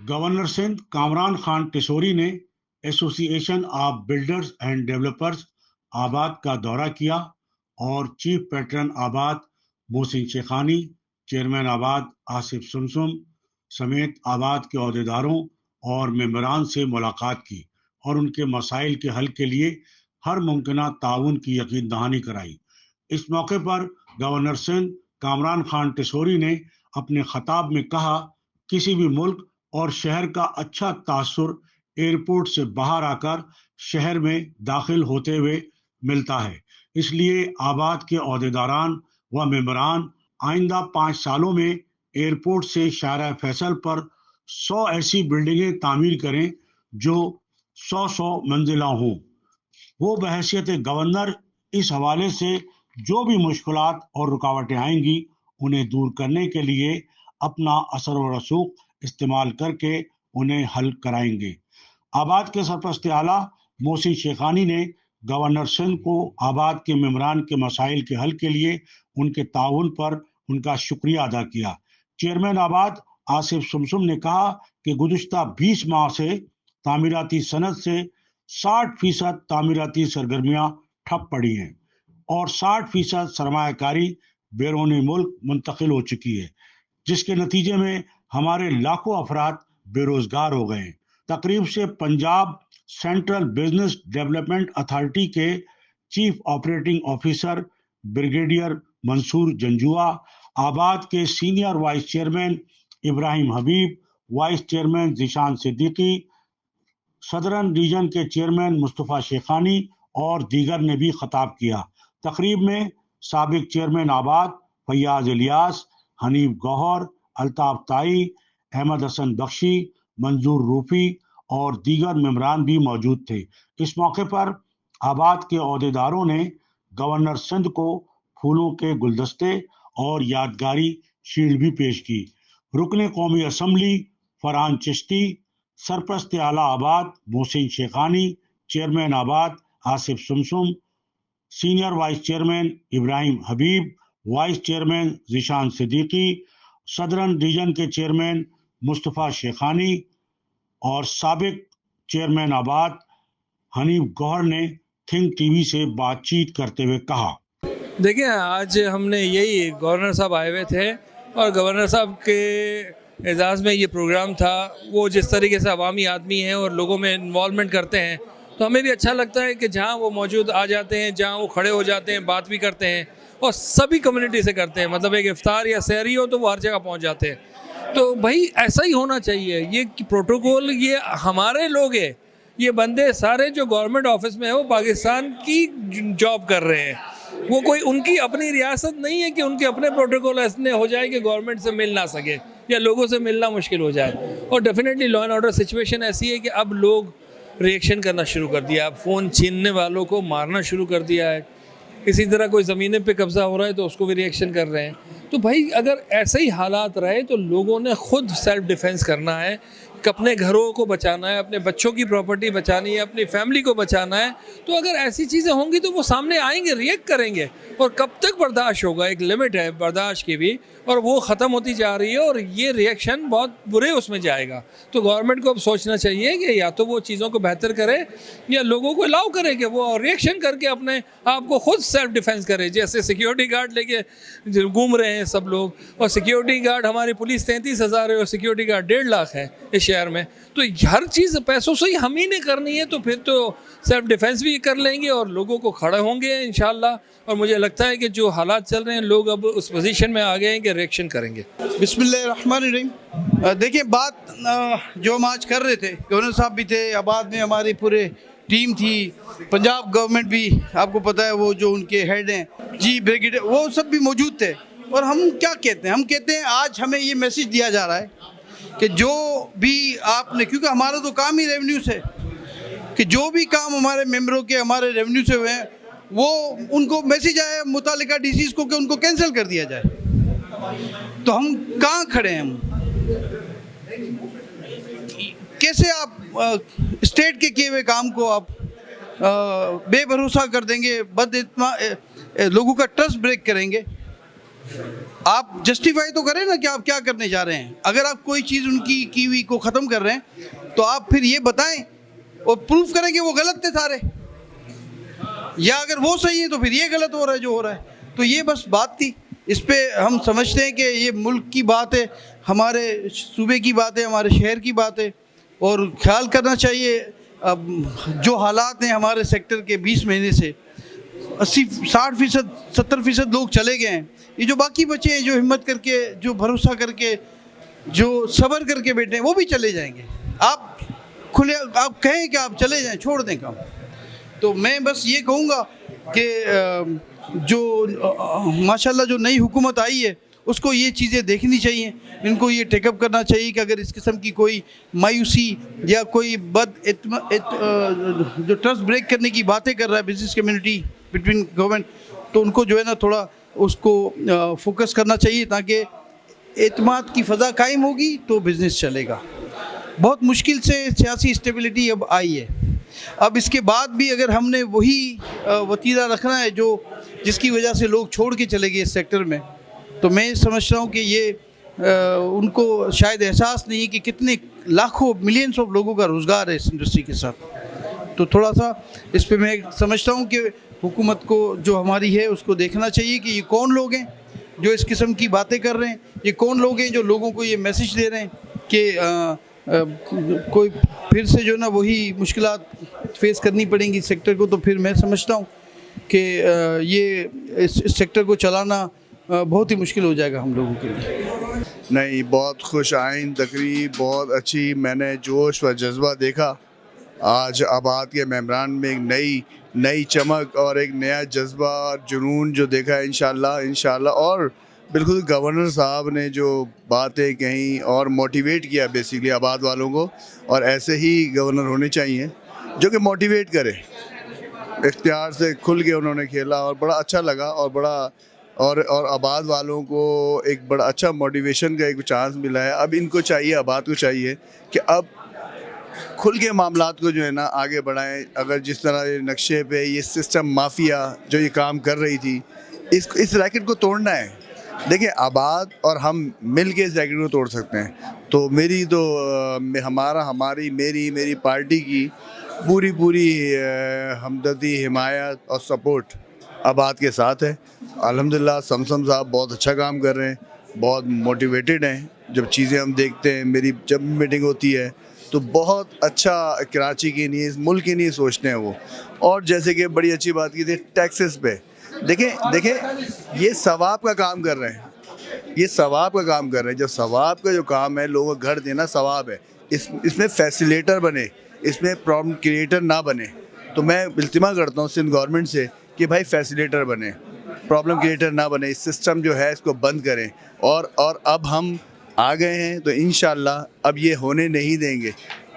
Governor Sindh Kamran Khan टिशोरी ने association of builders and developers आबाद का दौरा किया और चीफ पैटर्न आबाद मोहसिन शेखानी, चेयरमैन आबाद आसिफ सुमसुम समेत आबाद के अहदेदारों और मेंबरान से मुलाकात की और उनके मसाइल के हल के लिए हर मुमकिन ताउन की यकीन दहानी कराई। इस मौके पर गवर्नर सिंध कामरान खान टिशोरी ने अपने खिताब में कहा, किसी भी मुल्क और शहर का अच्छा तासुर एयरपोर्ट से बाहर आकर शहर में दाखिल होते हुए मिलता है। इसलिए आबाद के अहदेदारान व मेंबरान आइंदा 5 सालों में एयरपोर्ट से शारा फैसल पर 100 ऐसी बिल्डिंगें तामीर करें जो 100 मंजिला हों। वो बहैसियत गवर्नर इस हवाले से जो भी मुश्किलात और रुकावटें आएंगी उन्हें दूर करने के लिए अपना असर व रसूख इस्तेमाल करके उन्हें हल कराएंगे। आबाद के सरपरस्त आला मोहसिन शेखानी ने गवर्नर सिंध को आबाद के मेंबरान के मसाइल के हल के लिए उनके ताउन पर उनका शुक्रिया अदा किया। चेयरमैन आबाद आसिफ सुमसुम ने कहा कि गुज़िश्ता 20 माह से तामीराती सनत से 60% तामीराती सरगर्मियां ठप पड़ी हैं और 60% सरमायाकारी बैरून मुल्क मुंतकिल हो चुकी है, जिसके नतीजे में हमारे लाखों अफराद बेरोजगार हो गए। तकरीब से Punjab central business development authority के chief operating officer brigadier Mansoor Janjua, ABAD के senior vice chairman Ibrahim Habib, vice chairman Zeeshan Siddiqui, southern region के चेयरमैन मुस्तफ़ा शेखानी और दीगर ने भी खिताब किया। तकरीब में साबिक चेयरमैन आबाद फैयाज इलियास, हनीफ गौहर, अल्ताफ ताई, अहमद हसन बख्शी, मंजूर रूफी और दीगर मेंबरान भी मौजूद थे। इस मौके पर आबाद के अहदेदारों ने गवर्नर सिंध को फूलों के गुलदस्ते और यादगारी शील्ड भी पेश की। रुकने कौमी असम्बली फरहान चिश्ती, सरपरस्त आला आबाद Mohsin Shekhani, chairman ABAD Asif Sumsum, senior vice chairman Ibrahim Habib, vice chairman Zeeshan Siddiqui, southern region के चेयरमैन मुस्तफ़ा शेखानी और साबिक चेयरमैन आबाद हनीफ गौहर ने थिंक टीवी से बातचीत करते हुए कहा, देखिए आज हमने यही गवर्नर साहब आए हुए थे और गवर्नर साहब के एजाज़ में ये प्रोग्राम था। वो जिस तरीके से अवामी आदमी हैं और लोगों में इन्वॉल्वमेंट करते हैं तो हमें भी अच्छा लगता है कि जहाँ वो मौजूद आ जाते हैं, जहाँ वो खड़े हो जाते हैं, बात भी करते हैं और सभी कम्युनिटी से करते हैं। मतलब एक इफ्तार या सहरी हो तो वो हर जगह पहुँच जाते हैं। तो भाई ऐसा ही होना चाहिए। ये प्रोटोकॉल ये हमारे लोग हैं, ये बंदे सारे जो गवर्नमेंट ऑफिस में है वो पाकिस्तान की जॉब कर रहे हैं। वो कोई उनकी अपनी रियासत नहीं है कि उनके अपने प्रोटोकॉल ऐसे हो जाए कि गवर्नमेंट से मिल ना सके या लोगों से मिलना मुश्किल हो जाए। और definitely law and order situation ऐसी है कि अब लोग रिएक्शन करना शुरू कर दिया, अब फ़ोन छीनने वालों को मारना शुरू कर दिया है। इसी तरह कोई ज़मीन पे कब्ज़ा हो रहा है तो उसको भी रिएक्शन कर रहे हैं। तो भाई अगर ऐसे ही हालात रहे तो लोगों ने खुद सेल्फ डिफेंस करना है, अपने घरों को बचाना है, अपने बच्चों की प्रॉपर्टी बचानी है, अपनी फैमिली को बचाना है। तो अगर ऐसी चीज़ें होंगी तो वो सामने आएंगे, रिएक्ट करेंगे। और कब तक बर्दाश्त होगा, एक लिमिट है बर्दाश्त की भी और वो ख़त्म होती जा रही है और ये रिएक्शन बहुत बुरे उसमें जाएगा। तो गवर्नमेंट को अब सोचना चाहिए कि या तो वो चीज़ों को बेहतर करे या लोगों को अलाउ करे कि वो रिएक्शन करके अपने आप को खुद सेल्फ डिफेंस करे। जैसे सिक्योरिटी गार्ड लेके घूम रहे हैं सब लोग, और सिक्योरिटी गार्ड हमारी पुलिस 33,000 है और सिक्योरिटी गार्ड 1.5 लाख है इस शहर में। तो हर चीज़ पैसों से ही हम ही ने करनी है, तो फिर तो सेल्फ डिफेंस भी कर लेंगे और लोगों को खड़े होंगे इंशाल्लाह। और मुझे लगता है कि जो हालात चल रहे हैं लोग अब उस पोजीशन में आ गए हैं कि रिएक्शन करेंगे। बिस्मिल्लाहिर्रहमानिर्रहीम। देखिए बात जो हम आज कर रहे थे, गवर्नर साहब भी थे, आबाद में हमारी पूरे टीम थी, पंजाब गवर्नमेंट भी आपको पता है वो जो उनके हेड हैं जी ब्रिगेडियर, वो सब भी मौजूद थे। और हम क्या कहते हैं, हम कहते हैं आज हमें ये मैसेज दिया जा रहा है कि जो भी आपने, क्योंकि हमारा तो काम ही रेवेन्यू से, कि जो भी काम हमारे मेंबरों के हमारे रेवेन्यू से हुए हैं वो उनको मैसेज आया मुतालिका डीसीज को कि उनको कैंसिल कर दिया जाए। तो हम कहाँ खड़े हैं, हम कैसे आप स्टेट के किए हुए काम को आप बेभरोसा कर देंगे, लोगों का ट्रस्ट ब्रेक करेंगे। آپ جسٹیفائی تو کریں نا کہ آپ کیا کرنے جا رہے ہیں. اگر آپ کوئی چیز ان کی ہوئی کو ختم کر رہے ہیں تو آپ پھر یہ بتائیں اور پروف کریں کہ وہ غلط تھے سارے, یا اگر وہ صحیح ہیں تو پھر یہ غلط ہو رہا ہے جو ہو رہا ہے. تو یہ بس بات تھی. اس پہ ہم سمجھتے ہیں کہ یہ ملک کی بات ہے, ہمارے صوبے کی بات ہے, ہمارے شہر کی بات ہے, اور خیال کرنا چاہیے. اب جو حالات ہیں ہمارے سیکٹر کے 20 مہینے سے 60% 70% لوگ چلے گئے ہیں. یہ جو باقی بچے ہیں جو ہمت کر کے, جو بھروسہ کر کے, جو صبر کر کے بیٹھے ہیں, وہ بھی چلے جائیں گے. آپ کہیں کہ آپ چلے جائیں, چھوڑ دیں کام. تو میں بس یہ کہوں گا کہ جو ماشاءاللہ جو نئی حکومت آئی ہے اس کو یہ چیزیں دیکھنی چاہیے, ان کو یہ ٹیک اپ کرنا چاہیے کہ اگر اس قسم کی کوئی مایوسی یا کوئی جو ٹرسٹ بریک کرنے کی باتیں کر رہا ہے بزنس کمیونٹی بٹوین گورنمنٹ, تو ان کو جو ہے نا تھوڑا اس کو فوکس کرنا چاہیے, تاکہ اعتماد کی فضا قائم ہوگی تو بزنس چلے گا. بہت مشکل سے سیاسی اسٹیبلٹی اب آئی ہے. اب اس کے بعد بھی اگر ہم نے وہی وتیرہ رکھنا ہے جس کی وجہ سے لوگ چھوڑ کے چلے گئے اس سیکٹر میں, تو میں سمجھتا ہوں کہ یہ ان کو شاید احساس نہیں ہے کہ کتنے لاکھوں ملینس آف لوگوں کا روزگار ہے اس انڈسٹری کے ساتھ. تو تھوڑا سا اس پہ میں سمجھتا ہوں کہ حکومت کو جو ہماری ہے اس کو دیکھنا چاہیے کہ یہ کون لوگ ہیں جو اس قسم کی باتیں کر رہے ہیں, یہ کون لوگ ہیں جو لوگوں کو یہ میسج دے رہے ہیں کہ کوئی پھر سے جو نا وہی مشکلات فیس کرنی پڑیں گی سیکٹر کو. تو پھر میں سمجھتا ہوں کہ یہ اس سیکٹر کو چلانا بہت ہی مشکل ہو جائے گا ہم لوگوں کے لیے. نہیں, بہت خوش آئند تقریب, بہت اچھی. میں نے جوش و جذبہ دیکھا آج آباد کے ممبران میں, ایک نئی چمک اور ایک نیا جذبہ اور جنون جو دیکھا ہے انشاءاللہ. اور بالکل گورنر صاحب نے جو باتیں کہیں اور موٹیویٹ کیا بیسیکلی آباد والوں کو, اور ایسے ہی گورنر ہونے چاہیے جو کہ موٹیویٹ کرے. اختیار سے کھل کے انہوں نے کھیلا اور بڑا اچھا لگا, اور بڑا اور آباد والوں کو ایک بڑا اچھا موٹیویشن کا ایک چانس ملا ہے. اب ان کو چاہیے, آباد کو چاہیے کہ اب کھل کے معاملات کو جو ہے نا آگے بڑھائیں. اگر جس طرح نقشے پہ یہ سسٹم مافیا جو یہ کام کر رہی تھی, اس ریکٹ کو توڑنا ہے. دیکھیں, آباد اور ہم مل کے اس ریکٹ کو توڑ سکتے ہیں. تو میری پارٹی کی پوری ہمدردی, حمایت اور سپورٹ آباد کے ساتھ ہے. الحمدللہ سمسم صاحب بہت اچھا کام کر رہے ہیں, بہت موٹیویٹڈ ہیں. جب چیزیں ہم دیکھتے ہیں, میری جب میٹنگ ہوتی ہے تو بہت اچھا کراچی کے لیے, اس ملک کے لیے سوچتے ہیں وہ. اور جیسے کہ بڑی اچھی بات کی تھی ٹیکسز پہ, دیکھیں یہ ثواب کا کام کر رہے ہیں, جب ثواب کا جو کام ہے, لوگوں کو گھر دینا ثواب ہے. اس میں فیسیلیٹر بنے, اس میں پرابلم کریٹر نہ بنے. تو میں التماس کرتا ہوں سندھ گورنمنٹ سے کہ بھائی فیسیلیٹر بنے, پرابلم کریٹر نہ بنے. اس سسٹم جو ہے اس کو بند کریں. اور اب ہم آ گئے ہیں تو انشاءاللہ اب یہ ہونے نہیں دیں گے.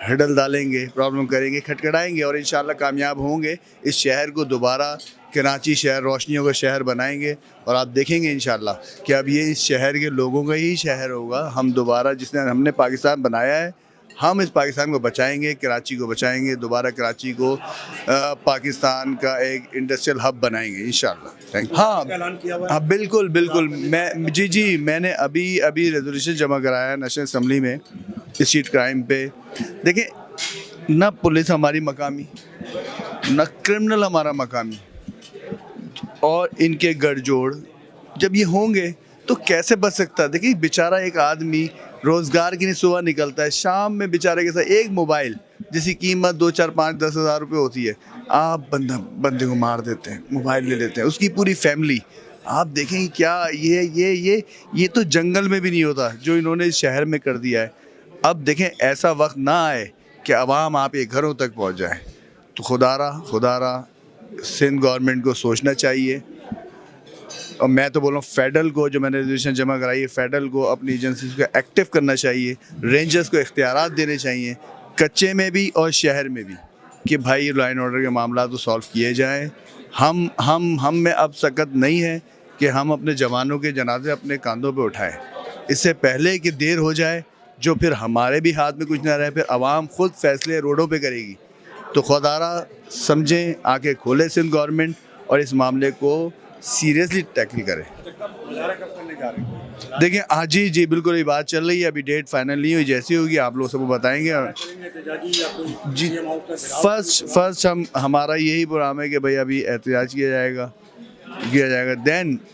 ہڈل ڈالیں گے, پرابلم کریں گے, کھٹکھٹائیں گے, اور انشاءاللہ کامیاب ہوں گے. اس شہر کو دوبارہ کراچی شہر روشنیوں کا شہر بنائیں گے. اور آپ دیکھیں گے انشاءاللہ کہ اب یہ اس شہر کے لوگوں کا ہی شہر ہوگا. ہم دوبارہ جس نے ہم نے پاکستان بنایا ہے, ہم اس پاکستان کو بچائیں گے, کراچی کو بچائیں گے, دوبارہ کراچی کو پاکستان کا ایک انڈسٹریل ہب بنائیں گے انشاءاللہ. Thank you. ہاں بالکل, میں نے ابھی ریزولوشن جمع کرایا ہے نیشنل اسمبلی میں اسٹریٹ کرائم پہ. دیکھیں, نہ پولیس ہماری مقامی, نہ کرمنل ہمارا مقامی, اور ان کے گڑھ جوڑ جب یہ ہوں گے تو کیسے بچ سکتا ہے. دیکھیں بیچارہ ایک آدمی روزگار کے لیے صبح نکلتا ہے, شام میں بیچارے کے ساتھ ایک موبائل جس کی قیمت 2 4 5 10 ہزار روپے ہوتی ہے, آپ بندے کو مار دیتے ہیں, موبائل لے لیتے ہیں, اس کی پوری فیملی. آپ دیکھیں کیا یہ تو جنگل میں بھی نہیں ہوتا جو انہوں نے اس شہر میں کر دیا ہے. اب دیکھیں ایسا وقت نہ آئے کہ عوام آپ کے گھروں تک پہنچ جائے. تو خدا را سندھ گورنمنٹ کو سوچنا چاہیے. اور میں تو بول رہا ہوں فیڈرل کو, جو میں نے ریزولوشن جمع کرائی ہے, فیڈرل کو اپنی ایجنسیز کو ایکٹیو کرنا چاہیے, رینجرز کو اختیارات دینے چاہیے, کچے میں بھی اور شہر میں بھی, کہ بھائی لا اینڈ آرڈر کے معاملات کو سالو کیے جائیں. ہم میں اب سکت نہیں ہے کہ ہم اپنے جوانوں کے جنازے اپنے کاندھوں پہ اٹھائیں, اس سے پہلے کہ دیر ہو جائے, جو پھر ہمارے بھی ہاتھ میں کچھ نہ رہے, پھر عوام خود فیصلے روڈوں پہ کرے گی. تو خدا را سمجھیں, آ کے کھولے سندھ گورنمنٹ اور اس معاملے کو सीरियसली टैकल करें। देखिए हाँ जी बिल्कुल ये बात चल रही है, अभी डेट फाइनल नहीं हुई, जैसी होगी आप लोग सबको बताएंगे। जी फर्स्ट हमारा यही प्रोग्राम है कि भाई अभी एहतजाज किया जाएगा,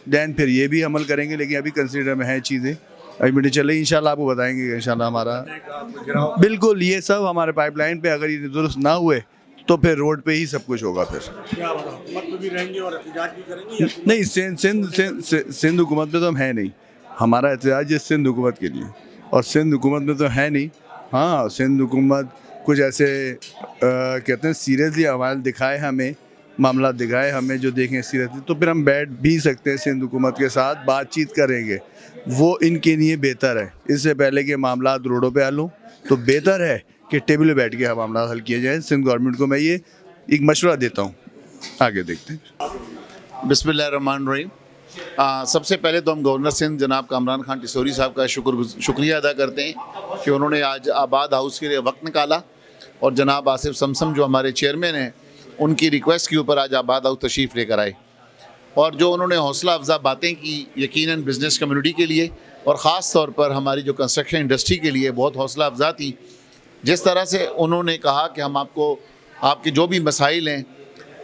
देन फिर ये भी अमल करेंगे, लेकिन अभी कंसिडर में है चीज़ें, अभी मीटिंग चल रही है, इंशाल्लाह आपको बताएंगे। इंशाल्लाह हमारा बिल्कुल ये सब हमारे पाइपलाइन पे, अगर ये दुरुस्त ना हुए तो फिर रोड पे ही सब कुछ होगा। फिर क्या हुकूमत में भी रहेंगे और एहतजाज भी करेंगे? नहीं, सिंध हुकूमत में तो हम है नहीं, हमारा एहतजाज है सिंध हुकूमत के लिए, और सिंध हुकूमत में तो है नहीं। हाँ, सिंध हुकूमत कुछ ऐसे कहते हैं सीरियसली अवाल दिखाए हमें, मामला दिखाए हमें जो देखें सीरियसली, तो फिर हम बैठ भी सकते हैं सिंध हुकूमत के साथ, बातचीत करेंगे, वो इनके लिए बेहतर है। इससे पहले कि मामला रोडों पे हल हों, तो बेहतर है कि टेबल पे बैठ के मामला हल किया जाए। सिंध गवर्नमेंट को मैं ये एक मशवरा देता हूँ, आगे देखते हैं। बिस्मिल्लाहिर्रहमानिर्रहीम। सबसे पहले तो हम गवर्नर सिंध जनाब कामरान खान टिसोरी साहब का शुक्रिया अदा करते हैं कि उन्होंने आज आबाद हाउस के लिए वक्त निकाला, और जनाब आसिफ समसम जो हमारे चेयरमैन हैं उनकी रिक्वेस्ट के ऊपर आज आबाद हाउस तशरीफ़ लेकर आए, और जो उन्होंने हौसला अफजा बातें की यकीनन बिज़नेस कम्युनिटी के लिए और ख़ास तौर पर हमारी जो कंस्ट्रक्शन इंडस्ट्री के लिए बहुत हौसला अफजा थी। जिस तरह से उन्होंने कहा कि हम आपको आपके जो भी मसाइल हैं,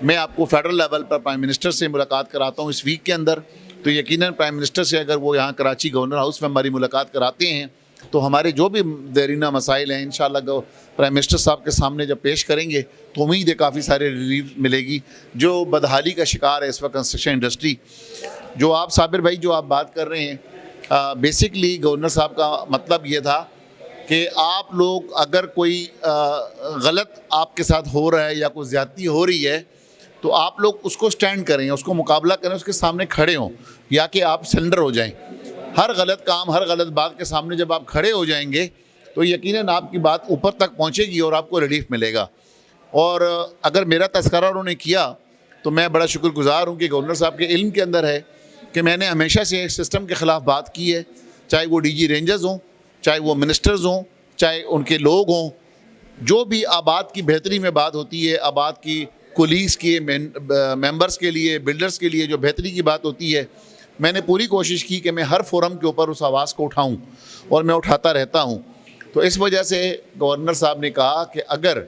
मैं आपको फेडरल लेवल पर प्राइम मिनिस्टर से मुलाकात कराता हूँ इस वीक के अंदर, तो यकीनन प्राइम मिनिस्टर से अगर वो यहाँ कराची गवर्नर हाउस में हमारी मुलाकात कराते हैं तो हमारे जो भी देरीना मसाइल हैं इंशाल्लाह प्राइम मिनिस्टर साहब के सामने जब पेश करेंगे तो उम्मीद है काफ़ी सारे रिलीफ मिलेगी। जो बदहाली का शिकार है इस वक्त कंस्ट्रक्शन इंडस्ट्री, जो आप साबिर भाई जो आप बात कर रहे हैं, बेसिकली गवर्नर साहब का मतलब ये था कि आप लोग अगर कोई गलत आपके साथ हो रहा है या कोई ज़्यादती हो रही है तो आप लोग उसको स्टैंड करें, उसको मुकाबला करें, उसके सामने खड़े हों, या कि आप सरेंडर हो जाएं। हर गलत काम, हर गलत बात के सामने जब आप खड़े हो जाएंगे तो यकीनन आपकी बात ऊपर तक पहुंचेगी और आपको रिलीफ मिलेगा। और अगर मेरा तज़किरा उन्होंने किया तो मैं बड़ा शुक्रगुज़ार हूँ कि गवर्नर साहब के इल्म के अंदर है कि मैंने हमेशा से सिस्टम के ख़िलाफ़ बात की है, चाहे वो DG रेंजर्स हों, चाहे वो मिनिस्टर्स हों, चाहे उनके लोग हों। जो भी आबाद की बेहतरी में बात होती है, आबाद की कुलीस के मेंबर्स के लिए, बिल्डर्स के लिए जो बेहतरी की बात होती है, मैंने पूरी कोशिश की कि मैं हर फोरम के ऊपर उस आवाज़ को उठाऊं, और मैं उठाता रहता हूं। तो इस वजह से गवर्नर साहब ने कहा कि अगर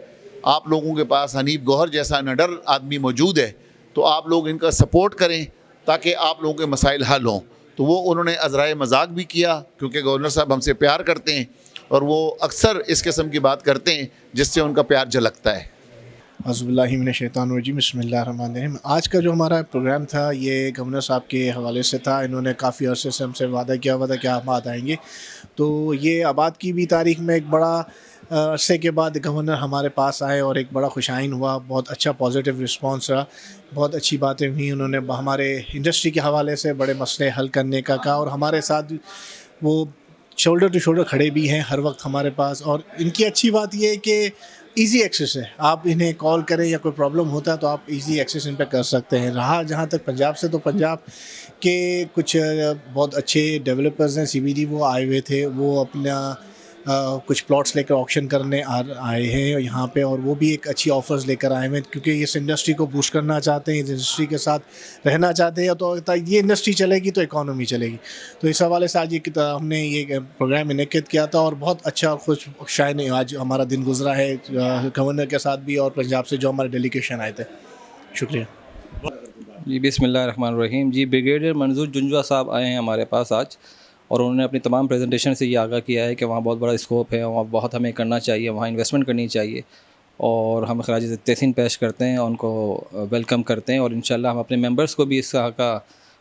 आप लोगों के पास हनीफ गौहर जैसा निडर आदमी मौजूद है तो आप लोग इनका सपोर्ट करें ताकि आप लोगों के मसाइल हल हों। तो वो उन्होंने अज़राए मजाक भी किया, क्योंकि गवर्नर साहब हमसे प्यार करते हैं और वो अक्सर इस किस्म की बात करते हैं जिससे उनका प्यार झलकता है। अज़बिल्लाहि मिनश्शैतानिर्रजीम, बिस्मिल्लाहिर्रहमानिर्रहीम। आज का जो हमारा प्रोग्राम था ये गवर्नर साहब के हवाले से था। इन्होंने काफ़ी अरसे से हमसे वादा किया हुआ था कि आप आबाद आएंगे, तो ये आबाद की भी तारीख में एक बड़ा अरसे के बाद गवर्नर हमारे पास आए और एक बड़ा खुशाइन हुआ, बहुत अच्छा पॉजिटिव रिस्पांस रहा, बहुत अच्छी बातें हुई। उन्होंने हमारे इंडस्ट्री के हवाले से बड़े मसले हल करने का कहा, और हमारे साथ वो शोल्डर टू शोल्डर खड़े भी हैं हर वक्त हमारे पास। और इनकी अच्छी बात ये है कि ईज़ी एक्सेस है, आप इन्हें कॉल करें या कोई प्रॉब्लम होता है तो आप इजी एक्सेस इन पर कर सकते हैं। रहा जहाँ तक पंजाब से, तो पंजाब के कुछ बहुत अच्छे डेवलपर्स हैं CBD, वो आए हुए थे, वो अपना कुछ प्लॉट्स लेकर ऑक्शन करने आए हैं यहाँ पे, और वो भी एक अच्छी ऑफ़र्स लेकर आए हैं क्योंकि इस इंडस्ट्री को बूस्ट करना चाहते हैं, इस इंडस्ट्री के साथ रहना चाहते हैं। तो ये इंडस्ट्री चलेगी तो इकॉनमी चलेगी। तो इस हवाले से आज हमने ये प्रोग्राम इनेक्ट किया था और बहुत अच्छा खुश शायद आज हमारा दिन गुजरा है गवर्नर के साथ भी और पंजाब से जो हमारे डेलीगेशन आए थे। शुक्रिया जी। बिस्मिल्लाहिर्रहमानिर्रहीम। जी, ब्रिगेडियर मंजूर जुंजवा साहब आए हैं हमारे पास आज, और उन्होंने अपनी तमाम प्रेजेंटेशन से ये आगाह किया है कि वहाँ बहुत बड़ा स्कोप है, वहाँ बहुत हमें करना चाहिए, वहाँ इन्वेस्टमेंट करनी चाहिए, और हम खराज तहसीन पेश करते हैं, उनको वेलकम करते हैं। और इंशाल्लाह हम अपने मेंबर्स को भी इस का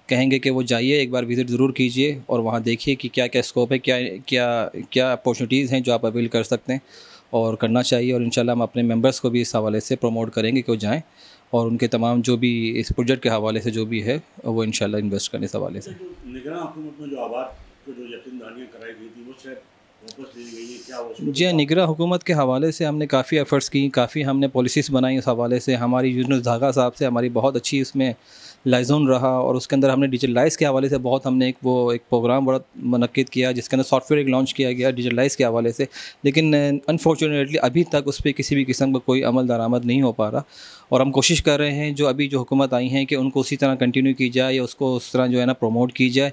कहेंगे कि वो जाइए, एक बार विज़िट ज़रूर कीजिए और वहाँ देखिए कि क्या क्या स्कोप है, क्या क्या क्या अपॉर्चुनिटीज़ हैं जो आप अवेल कर सकते हैं और करना चाहिए। और इंशाल्लाह हम अपने मेंबर्स को भी इस हवाले से प्रमोट करेंगे कि वो जाएँ और उनके तमाम जो भी इस प्रोजेक्ट के हवाले से जो भी है वो इंशाल्लाह इन्वेस्ट करने इस हवाले से। निगरान हुकूमत में जो आबाद को जो यकीन दहानियाँ कराई गई थी वो शायद वापस ले गई है, क्या वो? जी, निगरान हुकूमत के हवाले से हमने काफ़ी एफ़र्ट्स की, काफ़ी हमने पॉलिसीज़ बनाई उस हवाले से। हमारी यूनुस धागा साहब से हमारी बहुत अच्छी इसमें लाइजोन रहा, और उसके अंदर हमने डिजिटलाइज़ के हवाले से बहुत हमने एक प्रोग्राम बड़ा मुनक्किद किया, जिसके अंदर सॉफ्टवेयर एक लॉन्च किया गया डिजिटलाइज़ के हवाले से, लेकिन अनफॉर्चुनेटली अभी तक उस पर किसी भी किस्म का कोई अमल दरामद नहीं हो पा रहा। और हम कोशिश कर रहे हैं जो अभी जो हुकूमत आई हैं कि उनको उसी तरह कंटिन्यू की जाए या उसको उस तरह जो है ना प्रमोट की जाए,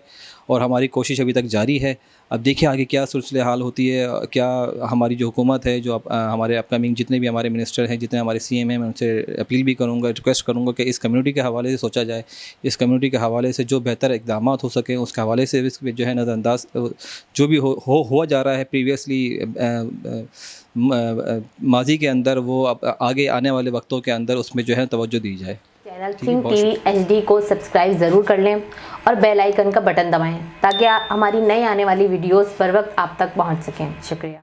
और हमारी कोशिश अभी तक जारी है। अब देखिए आगे क्या सिलसिले हाल होती है, क्या हमारी जो हुकूमत है, जो हमारे अपकमिंग जितने भी हमारे मिनिस्टर हैं, जितने हमारे CM हैं, मैं उनसे अपील भी करूँगा, रिक्वेस्ट करूँगा कि इस कम्युनिटी के हवाले से सोचा जाए, इस कम्युनिटी के हवाले से जो बेहतर इक़दाम हो सकें उसके हवाले से इस जो है नज़रअंदाज जो भी हुआ जा रहा है प्रीवियसली माजी के अंदर, वो अब आगे आने वाले वक्तों के अंदर उसमें जो है तवज्जो दी जाए। चैनल किंग TV HD को सब्सक्राइब ज़रूर कर लें और बेल आइकन का बटन दबाएं ताकि हमारी नई आने वाली वीडियोस पर वक्त आप तक पहुंच सकें। शुक्रिया।